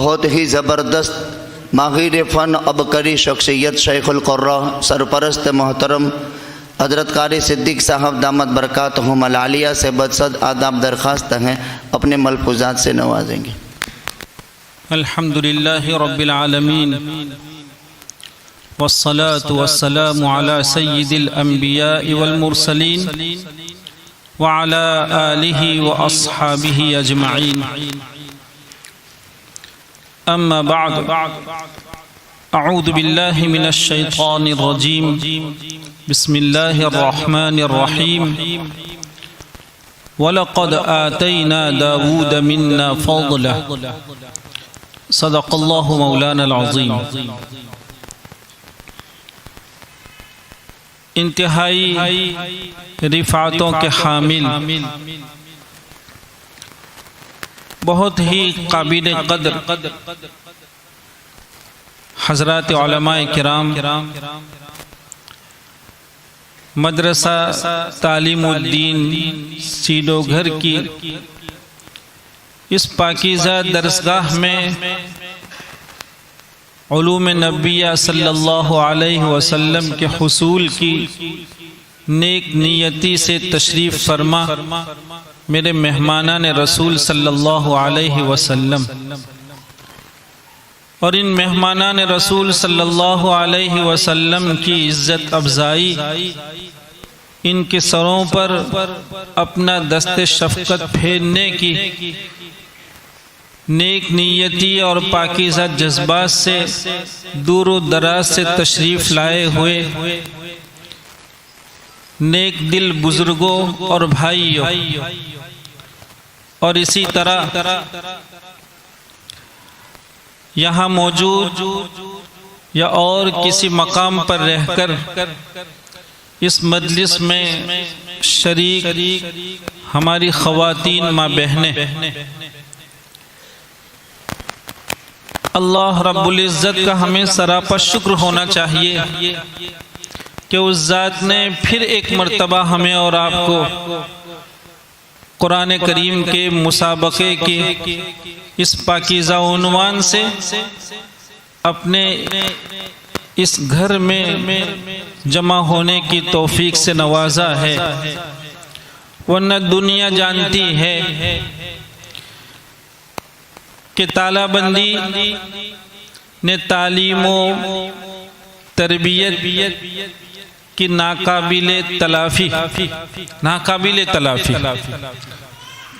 بہت ہی زبردست ماہر فن عبقری شخصیت شیخ القراء سرپرست محترم حضرت قاری صدیق صاحب دامت برکاتہم العالیہ سے بدصد آداب درخواست ہیں، اپنے ملفوظات سے نوازیں گے۔ الحمدللہ رب العالمین والصلاة والسلام على سید الانبیاء والمرسلین وعلى آلہ واصحابہ اجمعین، اما بعد، اعوذ باللہ من الشیطان الرجیم، بسم اللہ الرحمن الرحیم، وَلَقَدْ آتَيْنَا دَاوُودَ مِنَّا فَضْلًا، صدق اللہ مولانا العظیم۔ انتہائی رفعتوں کے حامل، بہت ہی قابل قدر حضرات علماء کرام، مدرسہ تعلیم الدین سیدو گھر کی اس پاکیزہ درسگاہ میں علوم نبیہ صلی اللہ علیہ وسلم کے حصول کی نیک نیتی سے تشریف فرما میرے مہمانان رسول صلی اللہ علیہ وسلم، اور ان مہمانان رسول صلی اللہ علیہ وسلم کی عزت افزائی، ان کے سروں پر اپنا دست شفقت پھیرنے کی نیک نیتی اور پاکیزہ جذبات سے دور و دراز سے تشریف لائے ہوئے نیک دل بزرگوں اور بھائیوں، اور اسی طرح یہاں موجود یا اور کسی مقام پر رہ کر اس مجلس میں شریک ہماری خواتین ماں بہنیں، اللہ رب العزت کا ہمیں سراپا شکر ہونا چاہیے کہ اس ذات نے پھر ایک مرتبہ ہمیں اور آپ کو قرآن کریم کے مسابقے کے اس پاکیزہ عنوان سے اپنے اس گھر میں جمع ہونے کی توفیق سے نوازا ہے، ورنہ دنیا جانتی ہے کہ تالہ بندی نے تعلیم و تربیت کی ناقابل تلافی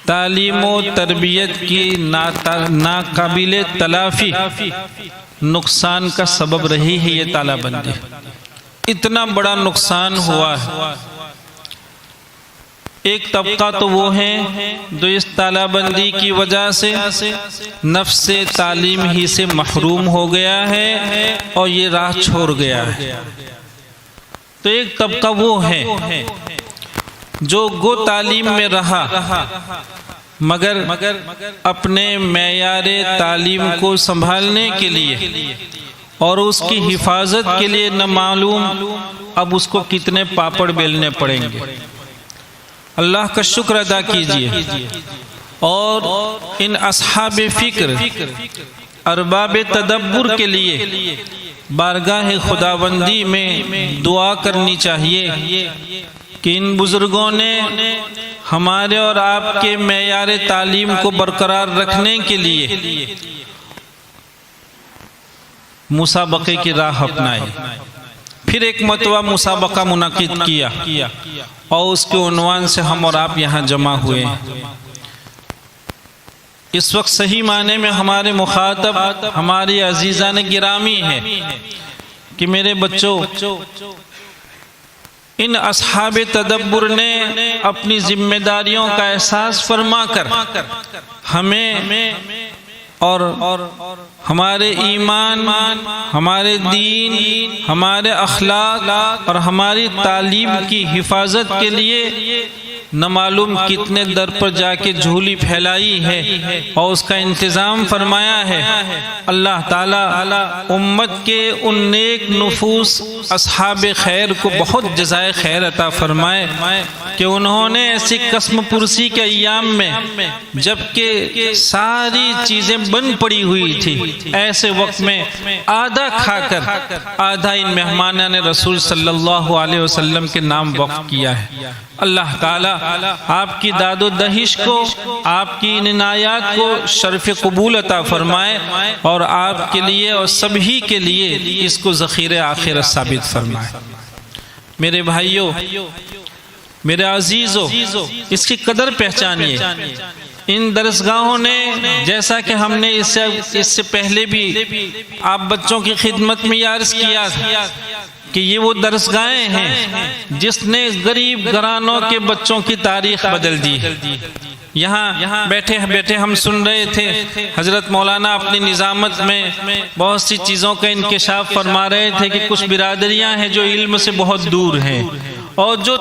تعلیم و تربیت کی ناقابل تلافی نقصان کا سبب رہی ہے۔ یہ تالہ بندی اتنا بڑا نقصان ہوا ہے۔ ایک طبقہ تو وہ ہے جو اس تالہ بندی کی وجہ سے نفس تعلیم ہی سے محروم ہو گیا ہے اور یہ راہ چھوڑ گیا ہے، تو ایک طبقہ وہ ہے جو گو تعلیم میں رہا مگر اپنے معیار تعلیم کو سنبھالنے کے لیے اور اس کی حفاظت کے لیے نہ معلوم اب اس کو کتنے پاپڑ بیلنے پڑیں گے۔ اللہ کا شکر ادا کیجئے، اور ان اصحاب فکر ارباب تدبر کے لیے بارگاہ خداوندی میں دعا کرنی چاہیے کہ ان بزرگوں نے ہمارے اور آپ کے معیار تعلیم کو برقرار رکھنے کے لیے مسابقے کی راہ اپنائی، پھر ایک مرتبہ مسابقہ منعقد کیا اور اس کے عنوان سے ہم اور آپ یہاں جمع ہوئے۔ اس وقت صحیح معنی میں ہمارے مخاطب ہماری عزیزان گرامی ہے کہ میرے بچوں، ان اصحاب تدبر نے اپنی ذمہ داریوں کا احساس فرما کر ہمیں اور ہمارے ایمان، ہمارے دین، ہمارے اخلاق اور ہماری تعلیم کی حفاظت کے لیے نہ معلوم کتنے در پر جا کے جھولی پھیلائی ہے اور اس کا انتظام فرمایا ہے۔ اللہ تعالی امت کے ان نیک نفوس اصحاب خیر کو بہت جزائے خیر عطا فرمائے کہ انہوں نے ایسی قسم پرسی کے ایام میں جبکہ ساری چیزیں بند پڑی ہوئی تھی، ایسے وقت میں آدھا کھا کر آدھا ان مہمانان رسول صلی اللہ علیہ وسلم کے نام وقف کیا ہے۔ اللہ تعالی آپ کی داد و دہش کو، آپ کی ان عنایات کو شرف قبول عطا فرمائے اور آپ کے لیے اور سبھی کے لیے اس کو ذخیرہ آخرت ثابت فرمائے۔ میرے بھائیوں، میرے عزیزوں، اس کی قدر پہچانیے۔ ان درسگاہوں نے، جیسا کہ ہم نے اس سے پہلے بھی آپ بچوں کی خدمت میں عرض کیا تھا کہ یہ وہ درسگاہیں ہیں جس نے غریب گھرانوں کے بچوں کی تاریخ بدل دی۔ یہاں بیٹھے بیٹھے ہم سن رہے تھے حضرت مولانا اپنی نظامت میں بہت سی چیزوں کا انکشاف فرما رہے تھے کہ کچھ برادریاں ہیں جو علم سے بہت دور ہیں اور جو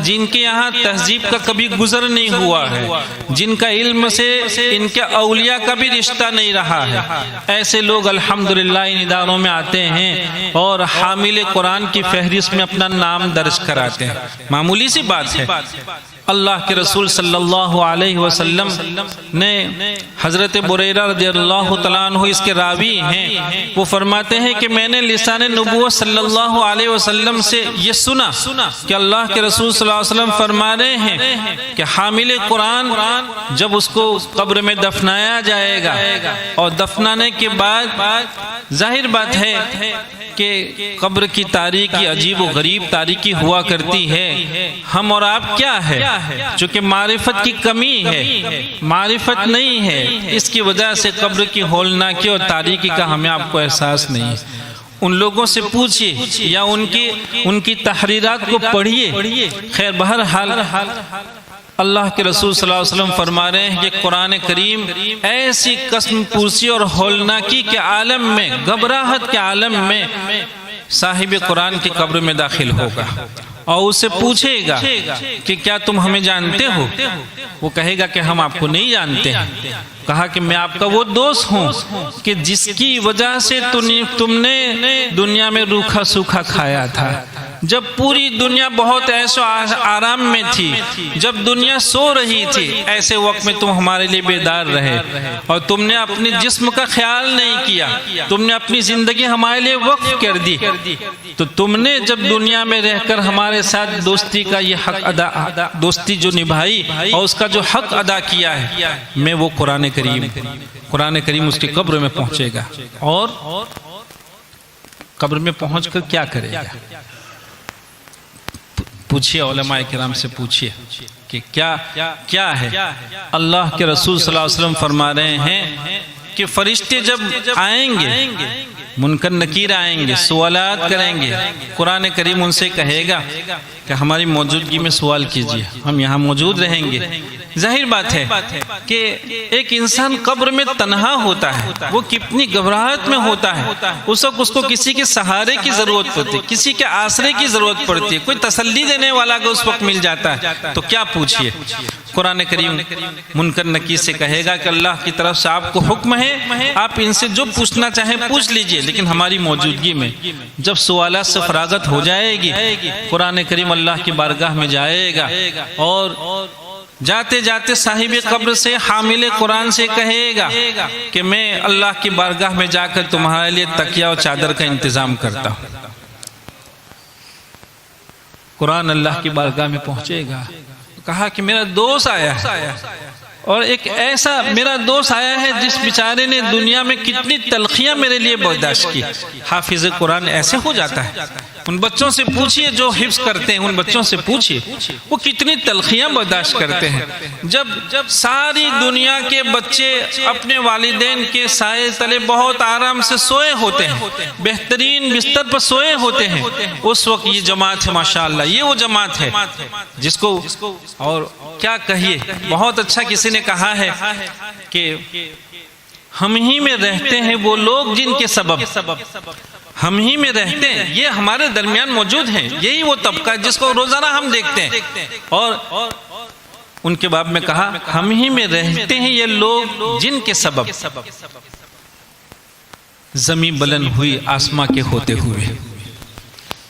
جن کے یہاں تہذیب کا کبھی گزر نہیں ہوا ہے، جن کا علم سے ان کے اولیاء کا بھی رشتہ نہیں رہا ہے، ایسے لوگ الحمدللہ ان اداروں میں آتے ہیں اور حامل قرآن کی فہرست میں اپنا نام درج کراتے ہیں۔ معمولی سی بات ہے۔ اللہ کے رسول صلی اللہ علیہ وسلم نے، حضرت بریرہ رضی اللہ تعالیٰ عنہ اس کے راوی ہیں، وہ فرماتے ہیں کہ میں نے لسان نبوت صلی اللہ علیہ وسلم سے یہ سنا کہ اللہ کے رسول صلی اللہ علیہ وسلم فرما رہے ہیں کہ حامل قرآن جب اس کو قبر میں دفنایا جائے گا اور دفنانے کے بعد ظاہر بات ہے کہ قبر کی تاریکی عجیب و غریب تاریکی ہوا کرتی ہے۔ ہم اور آپ کیا ہے؟ چونکہ معرفت کی کمی ہے، معرفت نہیں ہے، اس کی وجہ سے قبر کی ہولناکی اور تاریکی کا ہمیں آپ کو احساس نہیں ہے۔ ان لوگوں سے پوچھئے یا ان کی تحریرات کو پڑھیے۔ خیر بہرحال اللہ کے رسول صلی اللہ علیہ وسلم فرما رہے ہیں کہ قرآن کریم ایسی قسم پرسی اور ہولناکی کے عالم میں، گھبراہٹ کے عالم میں صاحب قرآن کی قبر میں داخل ہوگا اور اس سے پوچھے گا کہ کیا تم ہمیں جانتے ہو؟ وہ کہے گا کہ ہم آپ کو نہیں جانتے ہیں۔ کہا کہ میں آپ کا وہ دوست ہوں کہ جس کی وجہ سے تم نے دنیا میں روکھا سوکھا کھایا تھا، جب پوری دنیا بہت عیش و آرام میں تھی، جب دنیا سو رہی تھی، ایسے وقت میں تم ہمارے لیے بیدار رہے اور تم نے اپنے جسم کا خیال نہیں کیا، تم نے اپنی زندگی ہمارے لیے وقف کر دی، تو تم نے جب دنیا میں رہ کر ہمارے ساتھ دوستی کا یہ حق ادا، دوستی جو نبھائی اور اس کا جو حق ادا کیا ہے، میں وہ قرآن کریم اس کی قبر میں پہنچے گا اور قبر میں پہنچ کر کیا کرے گا؟ پوچھئے علماء کرام سے، پوچھئے کہ کیا ہے؟ اللہ کے رسول صلی اللہ علیہ وسلم فرما رہے ہیں کہ فرشتے جب آئیں گے، منکر نکیر آئیں گے، سوالات کریں گے، قرآن کریم ان سے کہے گا کہ ہماری موجودگی میں سوال کیجئے، ہم یہاں موجود رہیں گے۔ ظاہر بات ہے کہ ایک انسان قبر میں تنہا ہوتا ہے، وہ کتنی گھبراہٹ میں ہوتا ہے، اس وقت اس کو کسی کے سہارے کی ضرورت پڑتی ہے، کسی کے آسرے کی ضرورت پڑتی ہے، کوئی تسلی دینے والا اگر اس وقت مل جاتا ہے تو کیا پوچھئے؟ قرآن کریم منکر نکیر سے کہے گا کہ اللہ کی طرف سے آپ کو حکم ہے، آپ ان سے جو پوچھنا چاہیں پوچھ لیجئے، لیکن ہماری موجودگی میں جب سوالات سے فراغت ہو جائے گی، قرآن کریم اللہ کی بارگاہ میں جائے گا اور جاتے جاتے صاحب قبر سے، حامل قرآن سے کہے گا کہ میں اللہ کی بارگاہ میں جا کر تمہارے لیے تکیہ اور چادر کا انتظام کرتا ہوں۔ قرآن اللہ کی بارگاہ میں پہنچے گا، کہا کہ میرا دوست آیا ہے اور ایک ایسا میرا دوست آیا ہے جس بیچارے نے دنیا میں کتنی تلخیاں میرے لیے برداشت کی۔ حافظ قرآن ایسے ہو جاتا ہے۔ ان بچوں سے پوچھئے جو حفظ کرتے ہیں، ان بچوں سے پوچھئے وہ کتنی تلخیاں برداشت کرتے ہیں۔ جب ساری دنیا کے بچے اپنے والدین کے سائے تلے بہت آرام سے سوئے ہوتے ہیں، بہترین بستر پر سوئے ہوتے ہیں، اس وقت یہ جماعت ہے، ماشاءاللہ یہ وہ جماعت ہے جس کو، اور کیا کہیے، بہت اچھا کسی نے کہا ہے کہ ہم ہی میں رہتے ہیں وہ لوگ جن کے سبب ہم ہی میں رہتے ہیں، یہ ہمارے درمیان موجود ہیں، یہی وہ طبقہ ہے جس کو روزانہ ہم دیکھتے ہیں اور ان کے باب میں کہا ہم ہی میں رہتے ہیں یہ لوگ جن کے سبب زمین بلند ہوئی آسماں کے ہوتے ہوئے،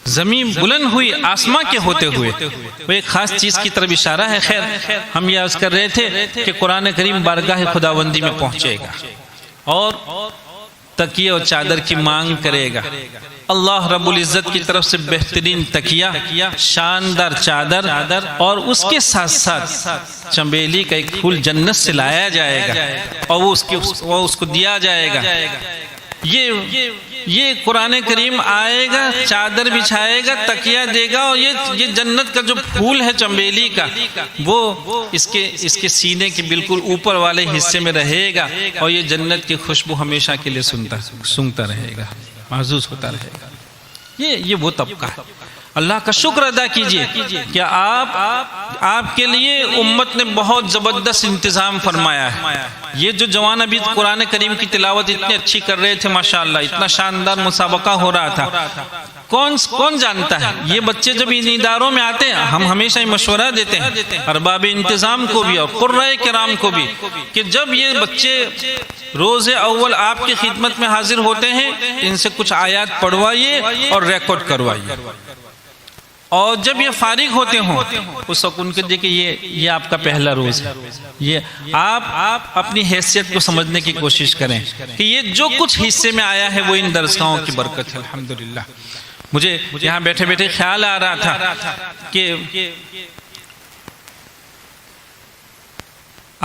زمین بلند ہوئی آسماں کے ہوتے ہوئے۔ وہ ایک خاص چیز کی طرف اشارہ ہے۔ خیر ہم یہ عرض کر رہے تھے کہ قرآن کریم بارگاہ خداوندی میں پہنچے گا اور تکیے اور چادر کی مانگ کرے گا۔ اللہ رب العزت کی طرف سے بہترین تکیہ، شاندار چادر اور اس کے ساتھ ساتھ چنبیلی کا ایک پھول جنت سے لایا جائے گا اور وہ اس کو دیا جائے گا۔ یہ قرآن کریم آئے گا، چادر بچھائے گا، تکیہ دے گا، اور یہ جنت کا جو پھول ہے چنبیلی کا وہ اس کے سینے کے بالکل اوپر والے حصے میں رہے گا اور یہ جنت کی خوشبو ہمیشہ کے لیے سونگتا رہے گا، محسوس ہوتا رہے گا۔ یہ وہ طبقہ ہے۔ اللہ کا شکر ادا کیجئے کہ آپ کے لیے امت نے بہت زبردست انتظام فرمایا ہے۔ یہ جو جوان ابھی قرآن کریم کی تلاوت اتنی اچھی کر رہے تھے، ماشاءاللہ اتنا شاندار مسابقہ ہو رہا تھا، کون جانتا ہے یہ بچے جب ان اداروں میں آتے ہیں، ہم ہمیشہ مشورہ دیتے ہیں ارباب انتظام کو بھی اور قرائے کرام کو بھی کہ جب یہ بچے روز اول آپ کی خدمت میں حاضر ہوتے ہیں، ان سے کچھ آیات پڑھوائیے اور ریکارڈ کروائیے، اور جب یہ فارغ ہوتے ہوں اس وقت ان کے دیکھیں یہ آپ کا پہلا روز ہے۔ یہ آپ اپنی حیثیت کو سمجھنے کی کوشش کریں کہ یہ جو کچھ حصے میں آیا ہے وہ ان درسگاہوں کی برکت ہے۔ الحمدللہ مجھے یہاں بیٹھے بیٹھے خیال آ رہا تھا کہ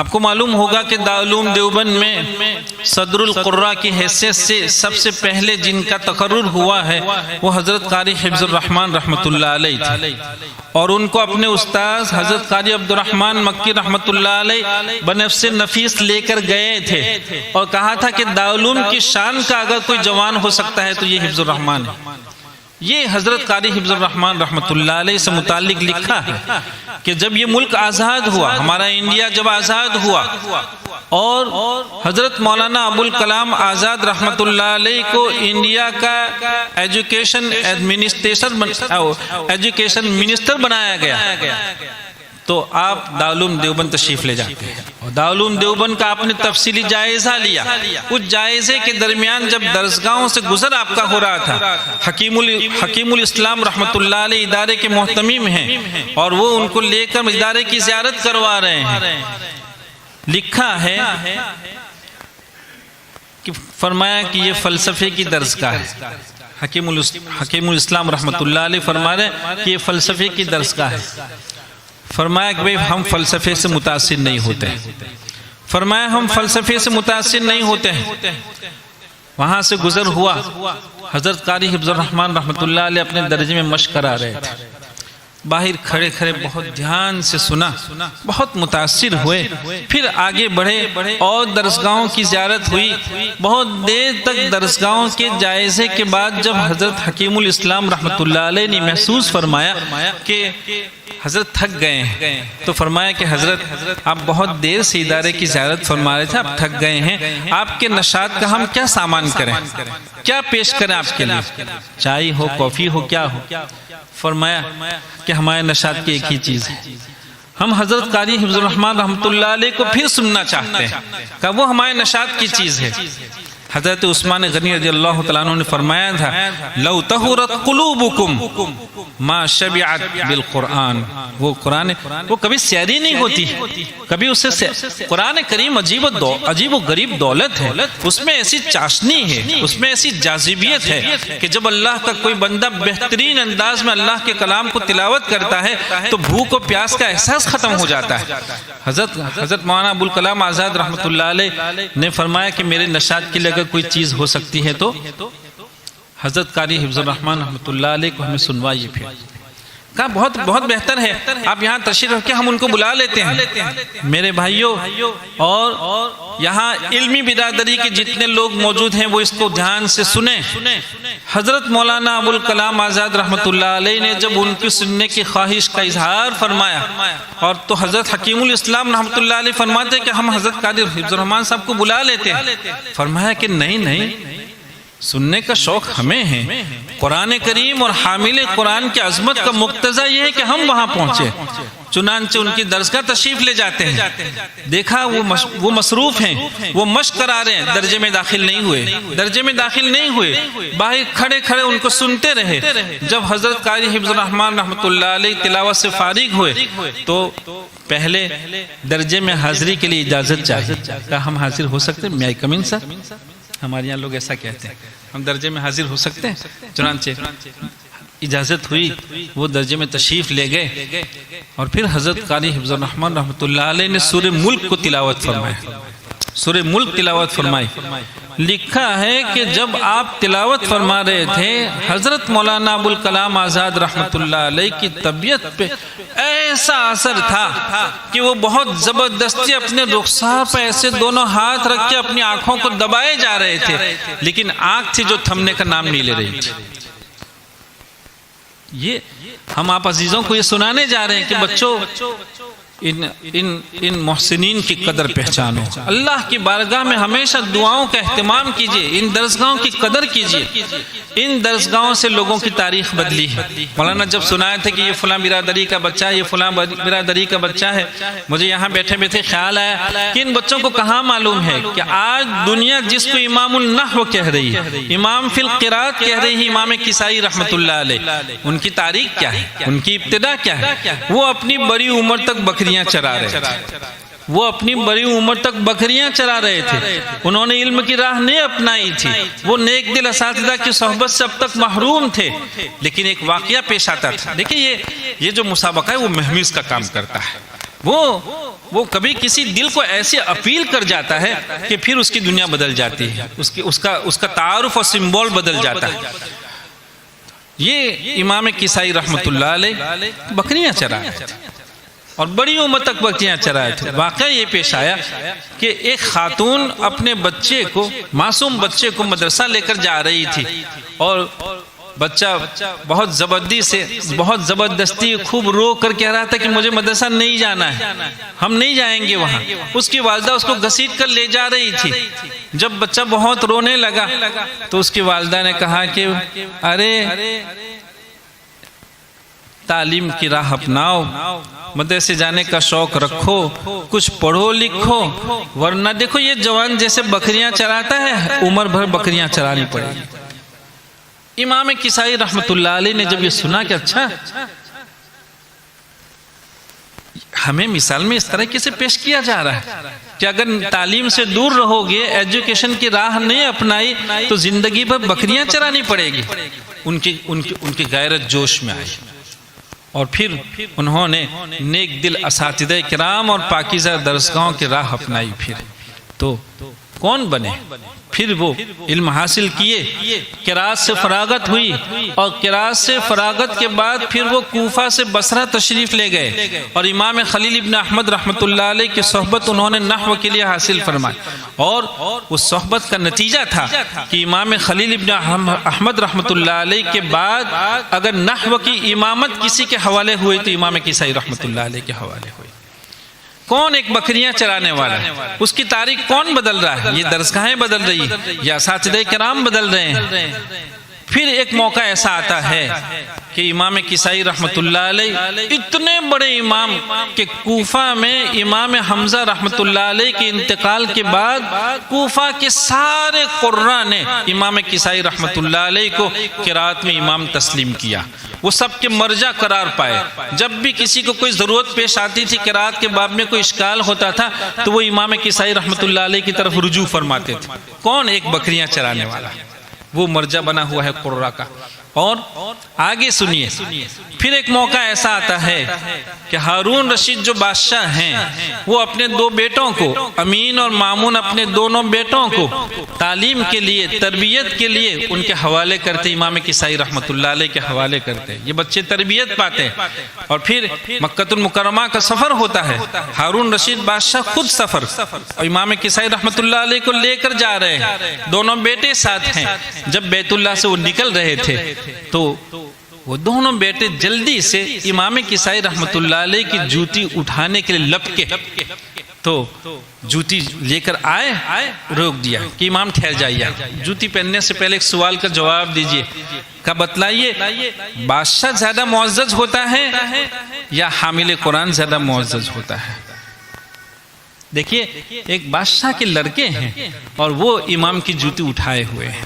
آپ کو معلوم ہوگا کہ دارالعلوم دیوبند میں صدر القراء کی حیثیت سے سب سے پہلے جن کا تقرر ہوا ہے وہ حضرت قاری حفظ الرحمن رحمۃ اللہ علیہ تھے، اور ان کو اپنے استاذ حضرت قاری عبد الرحمن مکی رحمۃ اللہ علیہ بنفس نفیس لے کر گئے تھے اور کہا تھا کہ دارالعلوم کی شان کا اگر کوئی جوان ہو سکتا ہے تو یہ حفظ الرحمن ہے۔ یہ حضرت قاری حفظ الرحمن رحمۃ اللہ علیہ سے متعلق لکھا ہے کہ جب یہ ملک آزاد ہوا، ہمارا انڈیا جب آزاد ہوا اور حضرت مولانا ابوالکلام آزاد رحمۃ اللہ علیہ کو انڈیا کا ایجوکیشن منسٹر بنایا گیا تو آپ دارالعلوم دیوبند تشریف لے جاتے ہیں اور دارالعلوم دیوبند کا آپ نے تفصیلی جائزہ لیا۔ اس جائزے کے درمیان جب درسگاہوں سے گزر آپ کا ہو رہا تھا، حکیم الاسلام رحمۃ اللہ علیہ ادارے کے محتمم ہیں اور وہ ان کو لے کر ادارے کی زیارت کروا رہے ہیں۔ لکھا ہے کہ فرمایا کہ یہ فلسفے کی درسگاہ ہے۔ حکیم الاسلام رحمۃ اللہ علیہ فرما رہے ہیں کہ یہ فلسفے کی درسگاہ ہے۔ فرمایا کہ ہم فلسفے سے متاثر نہیں ہوتے، فرمایا ہم فلسفے سے متاثر نہیں ہوتے ہیں۔ وہاں سے گزر ہوا، حضرت قاری حفظ الرحمن رحمۃ اللہ علیہ اپنے درجے میں مشق کرا رہے تھے، باہر کھڑے کھڑے بہت دھیان سے سنا، بہت متاثر ہوئے، پھر آگے بڑھے اور درسگاہوں کی زیارت ہوئی۔ بہت دیر تک درسگاہوں کے جائزے کے بعد جب حضرت حکیم الاسلام رحمۃ اللہ علیہ نے محسوس فرمایا کہ حضرت تھک گئے ہیں تو فرمایا کہ حضرت آپ بہت دیر سے ادارے کی زیارت فرما رہے تھے، آپ تھک گئے ہیں، آپ کے نشاط کا ہم کیا سامان کریں، کیا پیش کریں آپ کے لیے، چائے ہو، کافی ہو، کیا ہو؟ فرمایا کہ ہمارے نشاط کی ایک ہی چیز ہے، ہم حضرت قاری حفظ الرحمن رحمۃ اللہ علیہ کو پھر سننا چاہتے ہیں، کہ وہ ہمارے نشاط کی چیز ہے۔ حضرت عثمان غنی رضی اللہ تعالیٰ عنہ نے فرمایا تھا لو طہرت قلوبکم ما شبعت بالقرآن، وہ قرآن وہ کبھی سیری نہیں ہوتی، کبھی اسے قرآن کریم عجیب و غریب دولت ہے، اس میں ایسی چاشنی ہے، اس میں ایسی جاذبیت ہے کہ جب اللہ کا کوئی بندہ بہترین انداز میں اللہ کے کلام کو تلاوت کرتا ہے تو بھوک و پیاس کا احساس ختم ہو جاتا ہے۔ حضرت مولانا ابوالکلام آزاد رحمۃ اللہ علیہ نے فرمایا کہ میرے نشاط کے لیے کوئی چیز ہو سکتی ہے تو حضرت قاری حفظ الرحمن رحمۃ اللہ علیہ کو ہمیں سنوائیے۔ پھر کہا بہت بہتر ہے، آپ یہاں تشریف رکھیں، ہم ان کو بلا لیتے ہیں۔ میرے بھائیوں اور یہاں علمی برادری کے جتنے لوگ موجود ہیں وہ اس کو دھیان سے سنیں۔ حضرت مولانا ابوالکلام آزاد رحمۃ اللہ علیہ نے جب ان کی سننے کی خواہش کا اظہار فرمایا اور تو حضرت حکیم الاسلام رحمۃ اللہ علیہ فرماتے کہ ہم حضرت قاری حفظ الرحمن صاحب کو بلا لیتے ہیں۔ فرمایا کہ نہیں، سننے کا شوق ہمیں ہے، قرآن کریم اور حامل قرآن کی عظمت کا مقتضی یہ ہے کہ ہم وہاں پہنچے، چنانچہ ان کی درسگاہ تشریف لے جاتے ہیں. دیکھا وہ مصروف ہیں, وہ مشق کرا رہے ہیں, درجے میں داخل نہیں ہوئے, باہر کھڑے کھڑے ان کو سنتے رہے. جب حضرت قاری حفظ الرحمان رحمۃ اللہ علیہ تلاوت سے فارغ ہوئے تو پہلے درجے میں حاضری کے لیے اجازت چاہیے. کہا ہم حاضر ہو سکتے ہیں؟ میں کمن سر. ہمارے یہاں لوگ ایسا کہتے ہیں, ہم درجے میں حاضر ہو سکتے ہیں. چنانچہ اجازت ہوئی, وہ درجے میں تشریف لے گئے اور پھر حضرت قاری حفظ الرحمان رحمۃ اللہ علیہ نے سورہ ملک کو تلاوت فرمایا. سورہ ملک تلاوت فرمائی. لکھا ہے کہ جب آپ تلاوت فرما رہے تھے حضرت مولانا ابوالکلام آزاد رحمۃ اللہ علیہ کی طبیعت پہ ایسا اثر تھا کہ وہ بہت زبردستی اپنے رخسار پہ ایسے دونوں ہاتھ رکھ کے اپنی آنکھوں کو دبائے جا رہے تھے, لیکن آنکھ تھی جو تھمنے کا نام نہیں لے رہی تھی. یہ ہم آپ عزیزوں کو یہ سنانے جا رہے ہیں کہ بچوں ان محسنین کی قدر پہچانو. اللہ کی بارگاہ میں ہمیشہ دعاؤں کا اہتمام کیجئے, ان درسگاہوں کی قدر کیجئے. ان درسگاہوں سے لوگوں کی تاریخ بدلی ہے. مولانا جب سنائے تھے کہ یہ فلاں برادری کا بچہ ہے, یہ فلاں برادری کا بچہ ہے, مجھے یہاں بیٹھے بیٹھے خیال آیا کہ ان بچوں کو کہاں معلوم ہے کہ آج دنیا جس کو امام النحو کہہ رہی ہے, امام فی القراءت کہہ رہی ہے, امام کسائی رحمۃ اللہ علیہ, ان کی تاریخ کیا ہے, ان کی ابتدا کیا ہے. وہ اپنی بڑی عمر تک بکریاں چرا رہے تھے. وہ اپنی بڑی عمر تک بکریاں چرا رہے تھے. انہوں نے علم کی راہ نہیں اپنائی تھی. وہ نیک دل اساتذہ کی صحبت سے اب تک محروم تھے. لیکن ایک واقعہ پیش آتا تھا. دیکھیں یہ جو مسابقہ ہے وہ مہمیز کا کام کرتا ہے. وہ کبھی کسی دل کو ایسے اپیل کر جاتا ہے کہ پھر اس کی دنیا بدل جاتی ہے, اس کا تعارف اور سمبول بدل جاتا ہے. یہ امام کسائی رحمۃ اللہ علیہ بکریاں چرا رہے تھے اور بڑی عمر تک بکریاں چرائے تھے. واقعہ یہ پیش آیا کہ ایک خاتون اپنے بچے کو, معصوم بچے کو مدرسہ لے کر جا رہی تھی اور بچہ بہت زبردستی خوب رو کر کہہ رہا تھا کہ مجھے مدرسہ نہیں جانا ہے, ہم نہیں جائیں گے وہاں. اس کی والدہ اس کو گھسیٹ کر لے جا رہی تھی. جب بچہ بہت رونے لگا تو اس کی والدہ نے کہا کہ ارے تعلیم کی راہ اپناؤ, مدرسے جانے کا شوق رکھو, کچھ پڑھو لکھو, ورنہ دیکھو یہ جوان جیسے بکریاں چراتا ہے عمر بھر بکریاں چرانی پڑے گی. امام کسائی رحمۃ اللہ علیہ نے جب یہ سنا کہ اچھا ہمیں مثال میں اس طرح سے پیش کیا جا رہا ہے کہ اگر تعلیم سے دور رہو گے, ایجوکیشن کی راہ نہیں اپنائی تو زندگی بھر بکریاں چرانی پڑے گی. ان کی غیرت جوش میں آئی اور پھر انہوں نے نیک دل اساتذہ کرام اور پاکیزہ درسگاہوں کی راہ اپنائی. پھر تو کون بنے؟ پھر وہ علم حاصل کیے, قرات سے فراغت ہوئی اور قرات سے فراغت کے بعد پھر وہ کوفہ سے بصرہ تشریف لے گئے اور امام خلیل ابن احمد رحمۃ اللہ علیہ کی صحبت انہوں نے نحو کے لیے حاصل فرمائی. اور اس صحبت کا نتیجہ تھا کہ امام خلیل ابن احمد رحمۃ اللہ علیہ کے بعد اگر نحو کی امامت کسی کے حوالے ہوئی تو امام کسائی رحمۃ اللہ علیہ کے حوالے ہوئی. کون ایک بکریاں چرانے والا ہے, اس کی تاریخ کون بدل رہا ہے؟ یہ درسگاہیں بدل رہی ہے یا اساتذہ کرام بدل رہے ہیں. پھر ایک موقع ایسا آتا ہے کہ امام کسائی رحمۃ اللہ علیہ اتنے بڑے امام کہ کوفہ میں امام حمزہ رحمۃ اللہ علیہ کے انتقال کے بعد کوفہ کے سارے قراء نے امام کسائی رحمۃ اللہ علیہ کو قرات میں امام تسلیم کیا. وہ سب کے مرجع قرار پائے. جب بھی کسی کو کوئی ضرورت پیش آتی تھی, قرات کے باب میں کوئی اشکال ہوتا تھا, تو وہ امام کسائی رحمۃ اللہ علیہ کی طرف رجوع فرماتے تھے. کون؟ ایک بکریاں چرانے والا, وہ مرجع بنا ہوا ہے قراء کا. اور آگے سنیے, پھر ایک موقع ایسا آتا ہے کہ ہارون رشید جو بادشاہ ہیں وہ اپنے دو بیٹوں کو, امین اور مامون, اپنے دونوں بیٹوں کو تعلیم کے لیے, تربیت کے لیے ان کے حوالے کرتے, امام کسائی رحمۃ اللہ علیہ کے حوالے کرتے. یہ بچے تربیت پاتے ہیں اور پھر مکہ المکرمہ کا سفر ہوتا ہے. ہارون رشید بادشاہ خود سفر اور امام کسائی رحمۃ اللہ علیہ کو لے کر جا رہے ہیں, دونوں بیٹے ساتھ ہیں. جب بیت اللہ سے وہ نکل رہے تھے تو وہ دونوں بیٹے جلدی سے امام کسائی رحمۃ اللہ علیہ کی جوتی اٹھانے کے لیے لپکے تو جوتی لے کر آئے، روک دیا کہ امام ٹھہر جائیے، جوتی پہننے سے پہلے ایک سوال کا جواب دیجئے، کہ بتلائیے بادشاہ زیادہ معزز ہوتا ہے یا حامل قرآن زیادہ معزز ہوتا ہے؟ دیکھیے ایک بادشاہ کے لڑکے ہیں اور وہ امام کی جوتی اٹھائے ہوئے ہیں،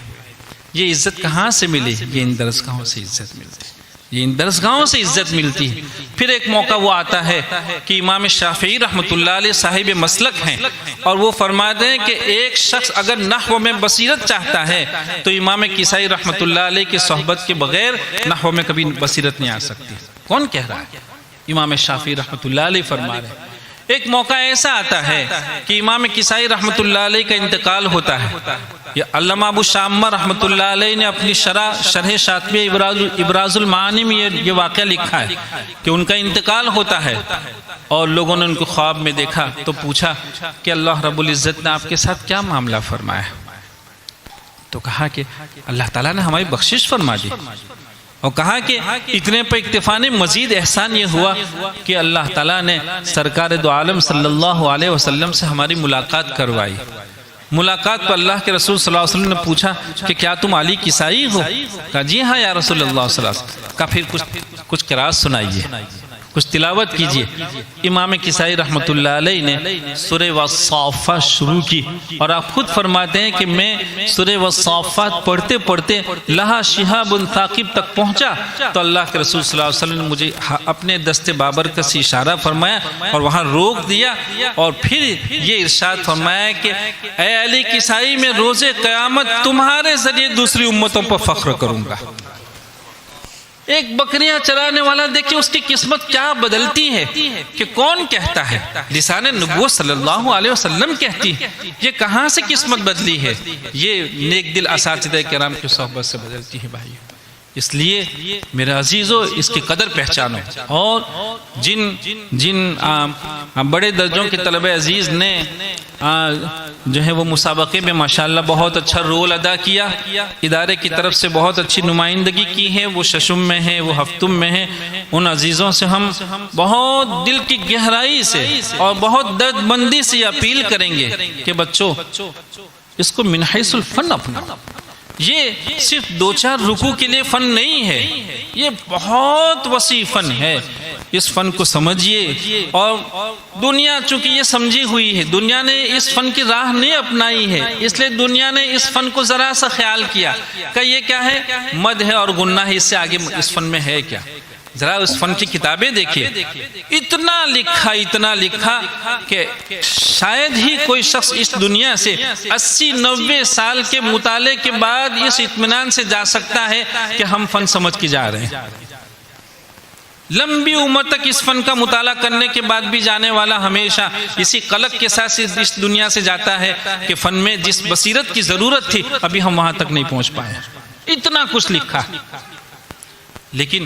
یہ عزت کہاں سے ملی؟ یہ ان درسگاہوں سے عزت ملتی ہے، یہ ان درسگاہوں سے عزت ملتی ہے۔ پھر ایک موقع وہ آتا ہے کہ امام شافعی رحمۃ اللہ علیہ صاحب مسلک ہیں، اور وہ فرماتے ہیں کہ ایک شخص اگر نحو میں بصیرت چاہتا ہے تو امام کسائی رحمۃ اللہ علیہ کی صحبت کے بغیر نحو میں کبھی بصیرت نہیں آ سکتی۔ کون کہہ رہا ہے؟ امام شافعی رحمۃ اللہ علیہ فرما رہے ہیں۔ ایک موقع ایسا آتا ہے کہ امام کسائی رحمۃ اللہ علیہ کا انتقال ہوتا ہے، یہ علامہ ابو شامہ رحمۃ اللہ علیہ نے اپنی شرح شاطبیہ ابراز المعانی میں یہ واقعہ لکھا ہے کہ ان کا انتقال ہوتا ہے، اور لوگوں نے ان کو خواب میں دیکھا تو پوچھا کہ اللہ رب العزت نے آپ کے ساتھ کیا معاملہ فرمایا؟ تو کہا کہ اللہ تعالیٰ نے ہماری بخشش فرما دی، اور کہا کہ اتنے پر اکتفا نہیں، مزید احسان یہ ہوا کہ اللہ تعالیٰ نے سرکار دو عالم صلی اللہ علیہ وسلم سے ہماری ملاقات کروائی۔ ملاقات پر اللہ کے رسول صلی اللہ علیہ وسلم نے پوچھا کہ کیا تم علی کسائی ہو؟ کہا جی ہاں یا رسول اللہ صلی اللہ علیہ وسلم۔ کہا پھر کچھ قرات سنائیے، کچھ تلاوت کیجئے۔ امام کسائی رحمۃ اللہ علیہ نے سورہ والصافات شروع کی، اور آپ خود فرماتے ہیں کہ میں سورہ والصافات پڑھتے پڑھتے لہا شہاب ثاقب تک پہنچا تو اللہ کے رسول صلی اللہ علیہ وسلم نے مجھے اپنے دست بابرکت سے اشارہ فرمایا اور وہاں روک دیا، اور پھر یہ ارشاد فرمایا کہ اے علی کسائی میں روز قیامت تمہارے ذریعے دوسری امتوں پر فخر کروں گا۔ ایک بکریاں چرانے والا دیکھیں اس کی قسمت کیا بدلتی ہے کہ کون کہتا ہے؟ لسان نبوت صلی اللہ علیہ وسلم کہتی ہے۔ یہ کہاں سے قسمت بدلی ہے؟ یہ نیک دل اساتذہ کرام کی صحبت سے بدلتی ہے بھائی۔ اس لیے میرے عزیزو اس کی قدر پہچانو، اور جن بڑے درجوں کے طلبہ عزیز نے جو ہے وہ مسابقے میں ماشاءاللہ بہت اچھا رول ادا کیا، ادارے کی طرف سے بہت اچھی نمائندگی کی ہے، وہ ششم میں ہیں، وہ ہفتم میں ہیں، ان عزیزوں سے ہم بہت دل کی گہرائی سے اور بہت درد مندی سے اپیل کریں گے کہ بچوں اس کو من حیث الفن اپنا۔ یہ صرف دو چار رکوع کے لیے فن نہیں ہے، یہ بہت وسیع فن ہے۔ اس فن کو سمجھیے، اور دنیا چونکہ یہ سمجھی ہوئی ہے، دنیا نے اس فن کی راہ نہیں اپنائی ہے، اس لیے دنیا نے اس فن کو ذرا سا خیال کیا کہ یہ کیا ہے، مد ہے اور گناہ ہے، اس سے آگے اس فن میں ہے کیا؟ ذرا اس فن کی کتابیں دیکھیے، اتنا لکھا کہ شاید ہی کوئی شخص اس دنیا سے 80-90 سال کے مطالعے کے بعد اس اطمینان سے جا سکتا ہے کہ ہم فن سمجھ کے جا رہے ہیں۔ لمبی عمر تک اس فن کا مطالعہ کرنے کے بعد بھی جانے والا ہمیشہ اسی قلق کے ساتھ اس دنیا سے جاتا ہے کہ فن میں جس بصیرت کی ضرورت تھی ابھی ہم وہاں تک نہیں پہنچ پائے۔ اتنا کچھ لکھا، لیکن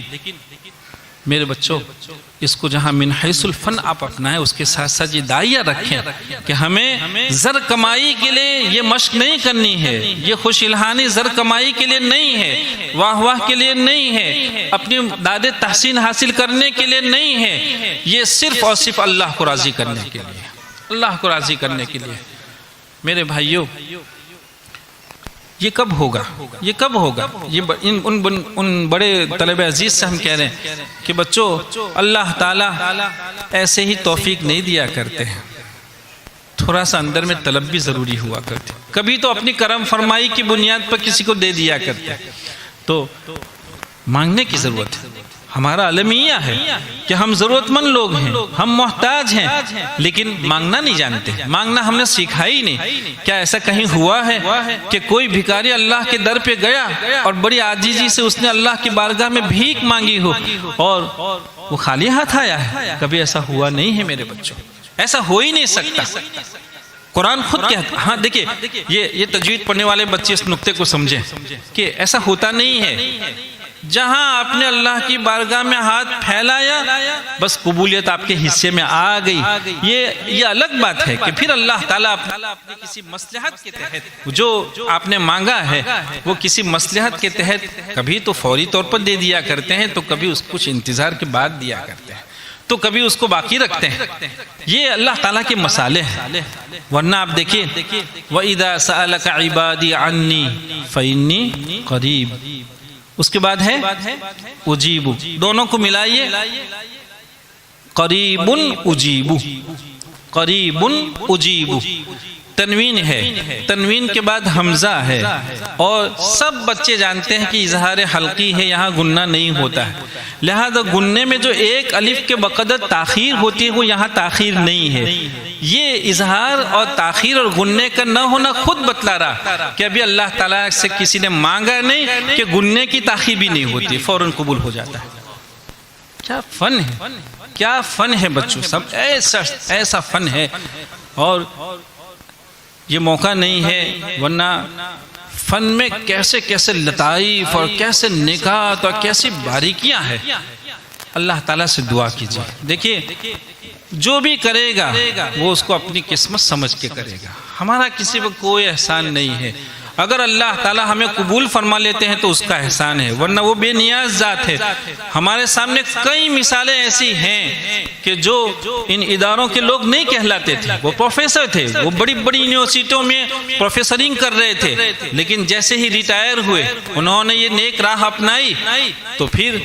میرے بچوں اس کو جہاں من حیث الفن آپ اپنائیں، اس کے ساتھ ساتھ یہ داعیہ رکھیں کہ ہمیں زر کمائی کے لیے یہ مشق نہیں کرنی ہے، یہ خوش الہانی زر کمائی کے لیے نہیں ہے، واہ واہ کے لیے نہیں ہے، اپنی داد تحسین حاصل کرنے کے لیے نہیں ہے، یہ صرف اور صرف اللہ کو راضی کرنے کے لیے، اللہ کو راضی کرنے کے لیے۔ میرے بھائیوں یہ کب ہوگا؟ یہ کب ہوگا؟ یہ ان بڑے طلبہ عزیز سے ہم کہہ رہے ہیں کہ بچوں اللہ تعالیٰ ایسے ہی توفیق نہیں دیا کرتے ہیں، تھوڑا سا اندر میں طلب بھی ضروری ہوا کرتے، کبھی تو اپنی کرم فرمائی کی بنیاد پر کسی کو دے دیا کرتے، تو مانگنے کی ضرورت ہے۔ ہمارا المیہ ہے کہ ہم ضرورت مند لوگ ہیں، ہم محتاج ہیں، لیکن مانگنا نہیں جانتے، مانگنا ہم نے سیکھا ہی نہیں۔ کیا ایسا کہیں ہوا ہے کہ کوئی بھکاری اللہ کے در پہ گیا اور بڑی عاجزی سے اس نے اللہ کی بارگاہ میں بھیک مانگی ہو اور وہ خالی ہاتھ آیا ہے؟ کبھی ایسا ہوا نہیں ہے میرے بچوں، ایسا ہو ہی نہیں سکتا۔ قرآن خود کہتا ہے، ہاں دیکھیں یہ تجوید پڑھنے والے بچے اس نقطے کو سمجھیں کہ ایسا ہوتا نہیں ہے۔ جہاں آپ نے اللہ کی بارگاہ میں ہاتھ پھیلایا بس قبولیت آپ کے حصے میں آ گئی، یہ الگ بات ہے کہ پھر اللہ تعالیٰ اپنے کسی مصلحت کے تحت جو آپ نے مانگا ہے وہ کسی مصلحت کے تحت کبھی تو فوری طور پر دے دیا کرتے ہیں، تو کبھی اس کچھ انتظار کے بعد دیا کرتے ہیں۔ تو کبھی اس کو باقی رکھتے ہیں. یہ اللہ تعالیٰ کے مسالے ہیں. ورنہ آپ دیکھیں وَإِذَا سَأَلَكَ عِبَادِي عَنِّي فَإِنِّي قَرِيبٌ، اس کے بعد ہے اجیبو، دونوں کو ملائیے، قریب اجیبو، قریب اجیبو. تنوین ہے، تنوین کے بعد حمزہ ہے، اور سب بچے جانتے ہیں کہ اظہار حلقی ہے، یہاں گننا نہیں ہوتا ہے، لہذا گننے میں جو ایک الف کے بقدر تاخیر ہوتی ہے وہ یہاں تاخیر نہیں ہے. یہ اظہار اور تاخیر اور گننے کا نہ ہونا خود بتلا رہا کہ ابھی اللہ تعالیٰ سے کسی نے مانگا نہیں کہ گننے کی تاخیر بھی نہیں ہوتی، فوراً قبول ہو جاتا ہے. کیا فن ہے، کیا فن ہے بچوں، سب ایسا فن ہے. اور یہ موقع نہیں ہے، ورنہ فن میں کیسے کیسے لطائف اور کیسے نکات اور کیسی باریکیاں ہیں. اللہ تعالیٰ سے دعا کیجیے. دیکھیے جو بھی کرے گا وہ اس کو اپنی قسمت سمجھ کے کرے گا. ہمارا کسی پر کوئی احسان نہیں ہے. اگر اللہ تعالیٰ ہمیں قبول فرما لیتے ہیں تو اس کا احسان ہے، ورنہ وہ بے نیاز ذات ہے. ہمارے سامنے کئی مثالیں ایسی ہیں کہ جو ان اداروں کے لوگ نہیں کہلاتے تھے، وہ پروفیسر تھے، وہ بڑی بڑی یونیورسٹیوں میں پروفیسرنگ کر رہے تھے، لیکن جیسے ہی ریٹائر ہوئے انہوں نے یہ نیک راہ اپنائی تو پھر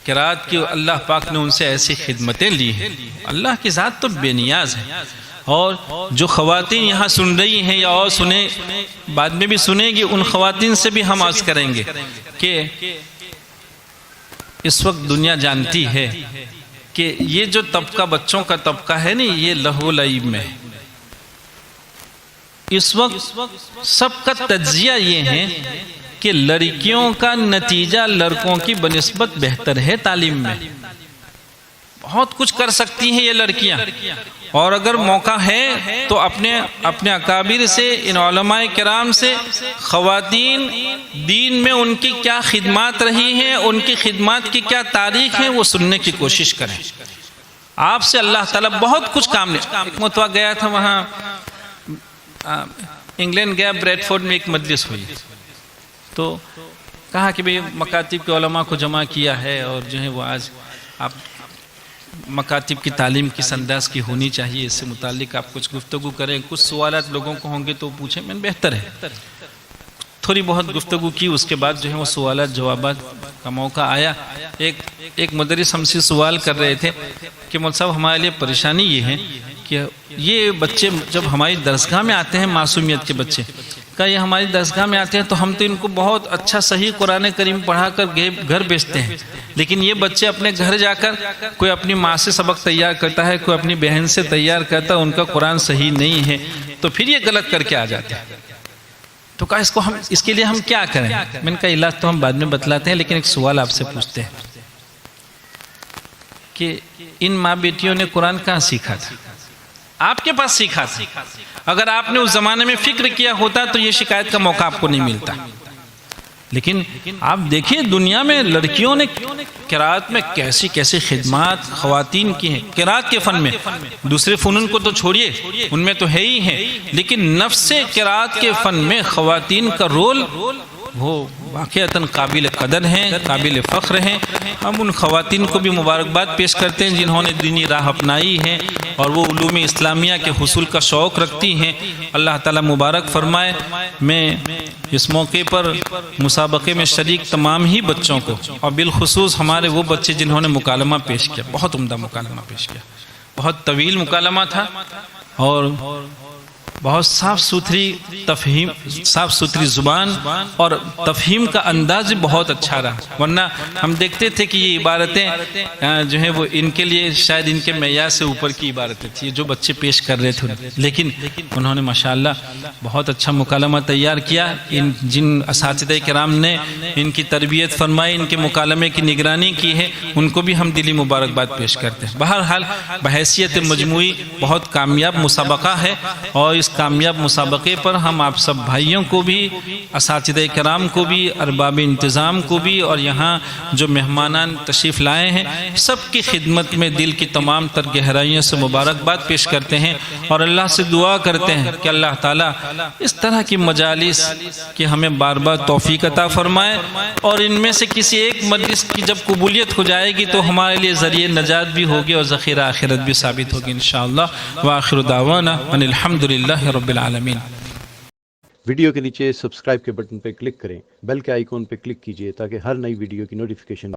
قرات کی اللہ پاک نے ان سے ایسی خدمتیں لی ہیں. اللہ کی ذات تو بے نیاز ہے. اور جو خواتین یہاں سن رہی ہیں یا اور سنیں بعد میں بھی سنیں گی، ان خواتین سے بھی ہم عرض کریں گے کہ اس وقت دنیا جانتی ہے کہ یہ جو طبقہ بچوں کا طبقہ ہے نا، یہ لہو و لعب میں اس وقت سب کا تجزیہ یہ ہے کہ لڑکیوں کا نتیجہ لڑکوں کی بنسبت بہتر ہے. تعلیم میں بہت کچھ کر سکتی ہیں یہ لڑکیاں، اور اگر موقع ہے تو اپنے اکابر سے، ان علماء کرام سے خواتین دین میں ان کی کیا خدمات رہی ہیں، ان کی خدمات کی کیا تاریخ ہے، وہ سننے کی کوشش کریں. آپ سے اللہ تعالیٰ بہت کچھ کام لے. ایک مرتبہ گیا تھا وہاں انگلینڈ گیا، بریڈ فورڈ میں ایک مجلس ہوئی تو کہا کہ بھئی مکاتب کے علماء کو جمع کیا ہے، اور جو ہے وہ آج آپ مکاتب کی تعلیم کس انداز کی ہونی چاہیے، اس سے متعلق آپ کچھ گفتگو کریں، کچھ سوالات لوگوں کو ہوں گے تو پوچھیں. میں نے بہتر ہے تھوڑی بہت گفتگو کی. اس کے بعد جو ہے وہ سوالات جوابات کا موقع آیا. ایک مدرس ہم سے سوال کر رہے تھے کہ مول صاحب ہمارے لیے پریشانی یہ ہے کہ یہ بچے جب ہماری درسگاہ میں آتے ہیں، معصومیت کے بچے کا یہ ہماری درسگاہ میں آتے ہیں تو ہم تو ان کو بہت اچھا صحیح قرآن کریم پڑھا کر گھر بھیجتے ہیں، لیکن یہ بچے اپنے گھر جا کر کوئی اپنی ماں سے سبق تیار کرتا ہے، کوئی اپنی بہن سے تیار کرتا ہے، ان کا قرآن صحیح نہیں ہے تو پھر یہ غلط کر کے آ جاتے ہیں. تو کہا اس کے لیے ہم کیا کریں؟ میں نے کہا علاج تو ہم بعد میں بتلاتے ہیں، لیکن ایک سوال آپ سے پوچھتے ہیں کہ ان ماں بیٹیوں نے قرآن کہاں سیکھا تھا؟ آپ کے پاس سیکھا تھا. اگر آپ نے اس زمانے میں فکر کیا ہوتا تو یہ شکایت کا موقع آپ کو نہیں ملتا. لیکن آپ دیکھیں دنیا میں لڑکیوں نے قرات میں کیسی کیسی خدمات خواتین کی ہیں. قرات کے فن میں دوسرے فنون کو تو چھوڑیے، ان میں تو ہے ہی ہے، لیکن نفس قرات کے فن میں خواتین کا رول وہ واقعتاً قابل قدر ہیں، قابل فخر ہیں. ہم ان خواتین کو بھی مبارکباد پیش کرتے ہیں جنہوں نے دینی راہ اپنائی ہے اور وہ علوم اسلامیہ کے حصول کا شوق رکھتی ہیں. اللہ تعالیٰ مبارک فرمائے. میں اس موقع پر مسابقے میں شریک تمام ہی بچوں کو، اور بالخصوص ہمارے وہ بچے جنہوں نے مکالمہ پیش کیا، بہت عمدہ مکالمہ پیش کیا، بہت طویل مکالمہ تھا اور بہت صاف ستھری تفہیم، صاف ستھری زبان اور تفہیم کا انداز بہت اچھا رہا. ورنہ ہم دیکھتے تھے کہ یہ عبارتیں جو ہیں وہ ان کے لیے شاید ان کے معیار سے اوپر کی عبارتیں تھیں جو بچے پیش کر رہے تھے، لیکن انہوں نے ماشاءاللہ بہت اچھا مکالمہ تیار کیا. جن اساتذہ کرام نے ان کی تربیت فرمائی، ان کے مکالمے کی نگرانی کی ہے، ان کو بھی ہم دلی مبارکباد پیش کرتے ہیں. بہرحال بحیثیت مجموعی بہت کامیاب مسابقہ ہے اور اس کامیاب مسابقے پر ہم آپ سب بھائیوں کو بھی، اساتذہ کرام کو بھی، ارباب انتظام کو بھی، اور یہاں جو مہمانان تشریف لائے ہیں سب کی خدمت میں دل کی تمام تر گہرائیوں سے مبارکباد پیش کرتے ہیں، اور اللہ سے دعا کرتے ہیں کہ اللہ تعالیٰ اس طرح کی مجالس کی ہمیں بار بار توفیق عطا فرمائے، اور ان میں سے کسی ایک مجلس کی جب قبولیت ہو جائے گی تو ہمارے لیے ذریعہ نجات بھی ہوگی اور ذخیرہ آخرت بھی ثابت ہوگی انشاءاللہ۔ وآخر دعوانا ان الحمدللہ رب العالمین۔ ویڈیو کے نیچے سبسکرائب کے بٹن پہ کلک کریں، بیل کے آئیکن پہ کلک کیجئے تاکہ ہر نئی ویڈیو کی نوٹیفیکیشن